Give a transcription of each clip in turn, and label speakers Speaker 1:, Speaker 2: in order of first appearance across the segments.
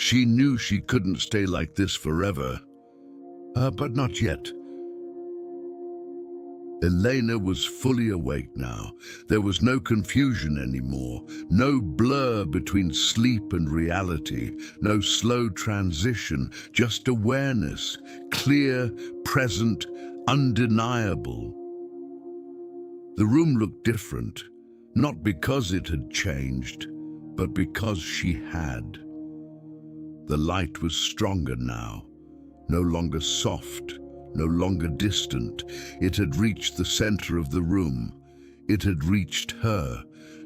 Speaker 1: She knew she couldn't stay like this forever. But not yet. Elena was fully awake now. There was no confusion anymore, no blur between sleep and reality, no slow transition, just awareness, clear, present, undeniable. The room looked different, not because it had changed, but because she had. The light was stronger now, no longer soft, no longer distant. It had reached the center of the room. It had reached her,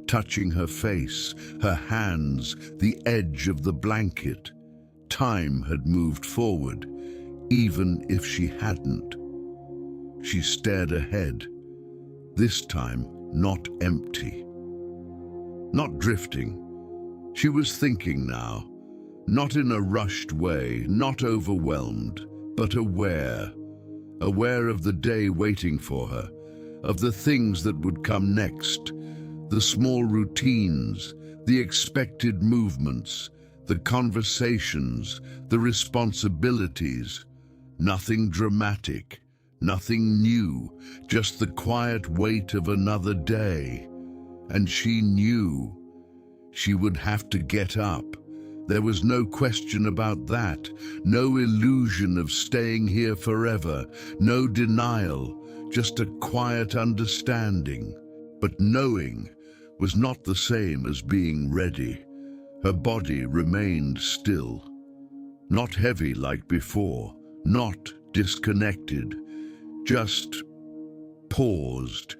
Speaker 1: touching her face, her hands, the edge of the blanket. Time had moved forward, even if she hadn't. She stared ahead, this time not empty, not drifting. She was thinking now, not in a rushed way, not overwhelmed, but aware of the day waiting for her, of the things that would come next, the small routines, the expected movements, the conversations, the responsibilities. Nothing dramatic, nothing new, just the quiet weight of another day. And she knew she would have to get up. There was no question about that, no illusion of staying here forever, no denial, just a quiet understanding. But knowing was not the same as being ready. Her body remained still, not heavy like before, not disconnected, just paused,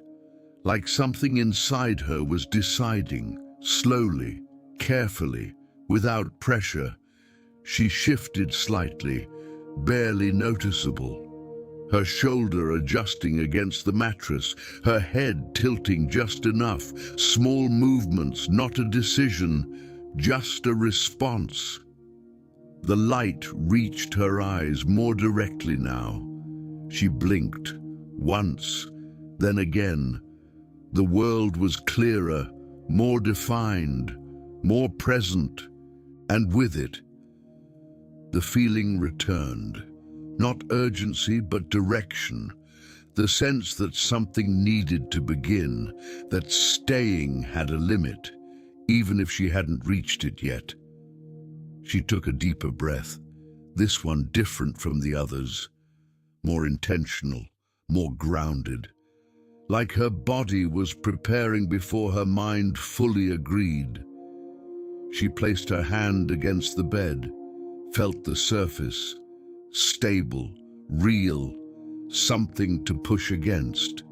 Speaker 1: like something inside her was deciding, slowly, carefully, without pressure. She shifted slightly, barely noticeable, her shoulder adjusting against the mattress, her head tilting just enough, small movements, not a decision, just a response. The light reached her eyes more directly now. She blinked, once, then again. The world was clearer, more defined, more present. And with it, the feeling returned. Not urgency, but direction. The sense that something needed to begin, that staying had a limit, even if she hadn't reached it yet. She took a deeper breath, this one different from the others, more intentional, more grounded. Like her body was preparing before her mind fully agreed. She placed her hand against the bed, felt the surface, stable, real, something to push against.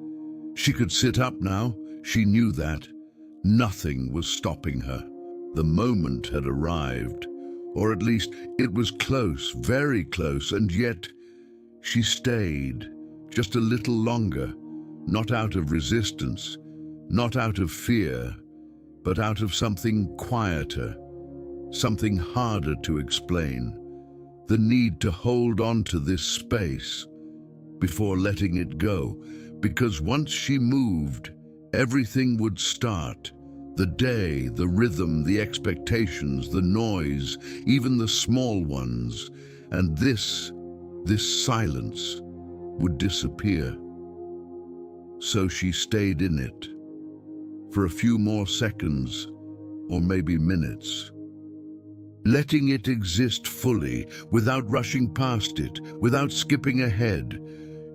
Speaker 1: She could sit up now, she knew that. Nothing was stopping her. The moment had arrived, or at least it was close, very close, and yet she stayed just a little longer, not out of resistance, not out of fear, but out of something quieter, something harder to explain, the need to hold on to this space before letting it go, because once she moved, everything would start. The day, the rhythm, the expectations, the noise, even the small ones, and this silence would disappear. So she stayed in it for a few more seconds, or maybe minutes, letting it exist fully, without rushing past it, without skipping ahead.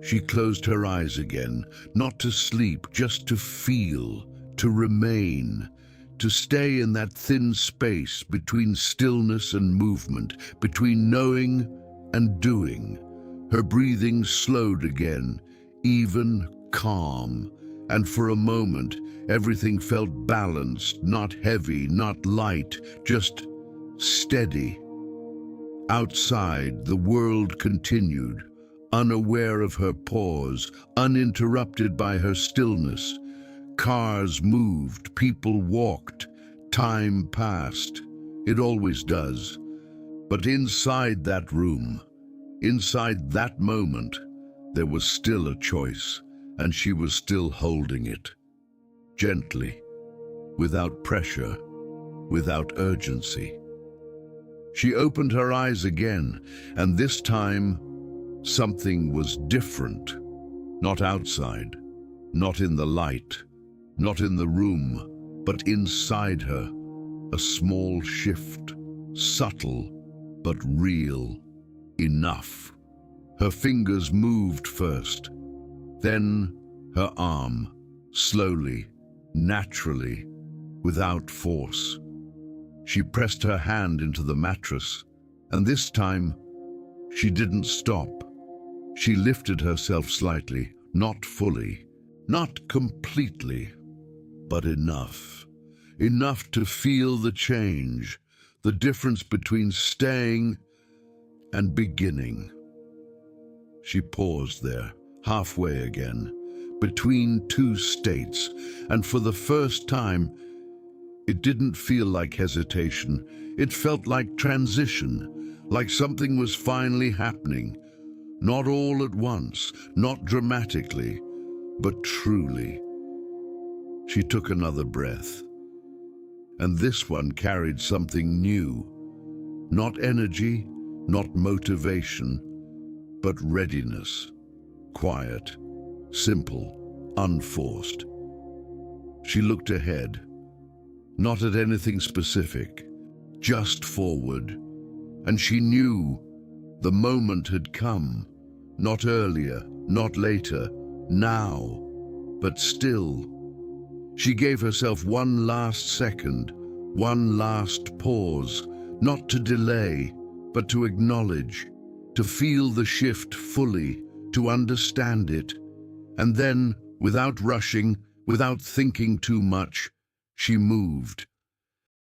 Speaker 1: She closed her eyes again, not to sleep, just to feel, to remain, to stay in that thin space between stillness and movement, between knowing and doing. Her breathing slowed again, even, calm, and for a moment, everything felt balanced, not heavy, not light, just steady. Outside, the world continued, unaware of her pause, uninterrupted by her stillness. Cars moved, people walked, time passed. It always does. But inside that room, inside that moment, there was still a choice, and she was still holding it. Gently, without pressure, without urgency. She opened her eyes again, and this time something was different. Not outside, not in the light, not in the room, but inside her. A small shift, subtle but real, enough. Her fingers moved first, then her arm, slowly, naturally, without force. She pressed her hand into the mattress, and this time she didn't stop. She lifted herself slightly, not fully, not completely, but enough. Enough to feel the change, the difference between staying and beginning. She paused there, halfway again, between two states, and for the first time, it didn't feel like hesitation. It felt like transition, like something was finally happening. Not all at once, not dramatically, but truly. She took another breath, and this one carried something new. Not energy, not motivation, but readiness. Quiet, simple, unforced. She looked ahead, not at anything specific, just forward. And she knew the moment had come, not earlier, not later, now, but still. She gave herself one last second, one last pause, not to delay, but to acknowledge, to feel the shift fully, to understand it. And then, without rushing, without thinking too much, she moved.